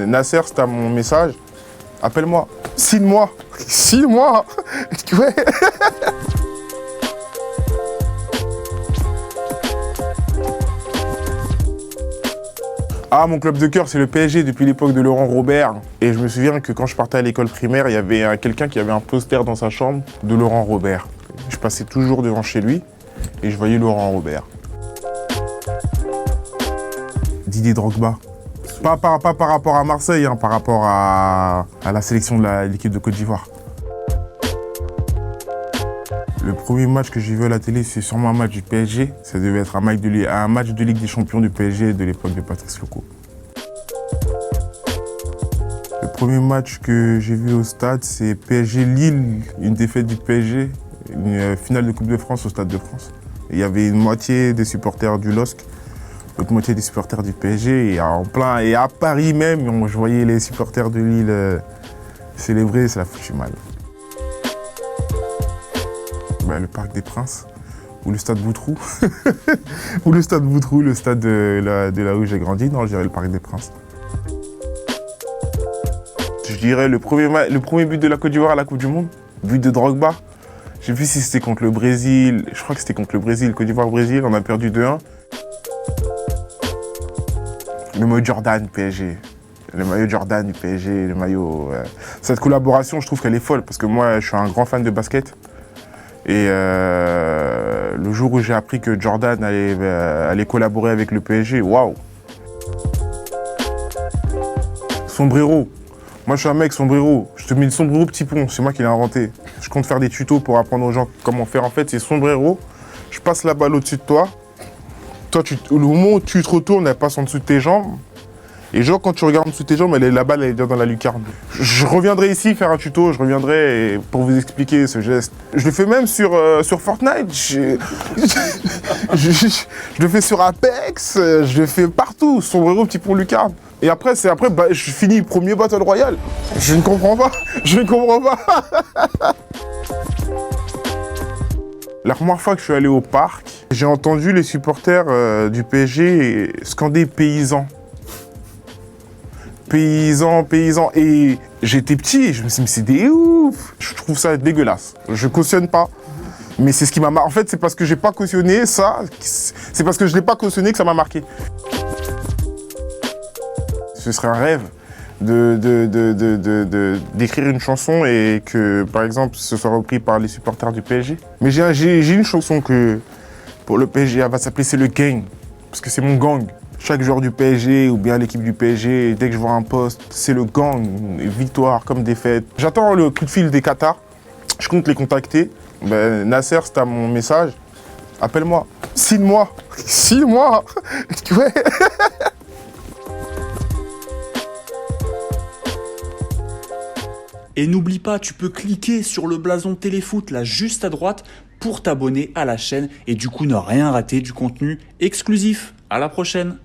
Nasser, si t'as mon message, appelle-moi. Signe-moi. Signe-moi. Ouais. Ah, mon club de cœur, c'est le PSG depuis l'époque de Laurent Robert. Et je me souviens que quand je partais à l'école primaire, il y avait quelqu'un qui avait un poster dans sa chambre de Laurent Robert. Je passais toujours devant chez lui et je voyais Laurent Robert. Didier Drogba. Pas par rapport à Marseille, hein, par rapport à la sélection de l'équipe de Côte d'Ivoire. Le premier match que j'ai vu à la télé, c'est sûrement un match du PSG. Ça devait être un match de Ligue des Champions du PSG de l'époque de Patrice Loco. Le premier match que j'ai vu au stade, c'est PSG-Lille, une défaite du PSG, une finale de Coupe de France au Stade de France. Il y avait une moitié des supporters du LOSC, l'autre moitié des supporters du PSG. Et à Paris même, je voyais les supporters de Lille célébrer, ça l'a foutu mal. Le Parc des Princes, ou le Stade Boutroux, ou le Stade Boutroux, le stade de là où j'ai grandi. Non, je dirais le Parc des Princes. Je dirais le premier but de la Côte d'Ivoire à la Coupe du Monde, but de Drogba. J'ai vu si c'était contre le Brésil, je crois que c'était contre le Brésil, Côte d'Ivoire-Brésil, on a perdu 2-1. Le maillot Jordan PSG. Le maillot Jordan du PSG, le maillot... Cette collaboration, je trouve qu'elle est folle, parce que moi, je suis un grand fan de basket. Et le jour où j'ai appris que Jordan allait collaborer avec le PSG, waouh! Sombrero. Moi, je suis un mec sombrero. Je te mets le sombrero petit pont, c'est moi qui l'ai inventé. Je compte faire des tutos pour apprendre aux gens comment faire. En fait, c'est sombrero. Je passe la balle au-dessus de toi. Toi, au moment où tu te retournes, elle passe en dessous de tes jambes. Et genre, quand tu regardes en dessous de tes jambes, la balle, elle est bien dans la lucarne. Je reviendrai ici faire un tuto, je reviendrai pour vous expliquer ce geste. Je le fais même sur Fortnite, je le fais sur Apex, je le fais partout, sombrero, petit pont lucarne. Et après, je finis premier Battle Royale. Je ne comprends pas, je ne comprends pas. La première fois que je suis allé au parc, j'ai entendu les supporters du PSG scander paysans. Paysans. Et j'étais petit, je me suis dit, mais c'est des ouf. Je trouve ça dégueulasse. Je cautionne pas. Mais c'est ce qui m'a marqué. En fait, c'est parce que j'ai pas cautionné ça. C'est parce que je l'ai pas cautionné que ça m'a marqué. Ce serait un rêve d'écrire une chanson et que, par exemple, ce soit repris par les supporters du PSG. Mais j'ai une chanson pour le PSG, elle va s'appeler C'est le Gang. Parce que c'est mon gang. Chaque joueur du PSG ou bien l'équipe du PSG, dès que je vois un poste, c'est le gang, victoire comme défaite. J'attends le coup de fil des Qatar, je compte les contacter. Nasser, si t'as mon message, appelle-moi. Signe-moi. Signe-moi. Ouais. Et n'oublie pas, tu peux cliquer sur le blason Téléfoot là juste à droite pour t'abonner à la chaîne et du coup ne rien rater du contenu exclusif. À la prochaine.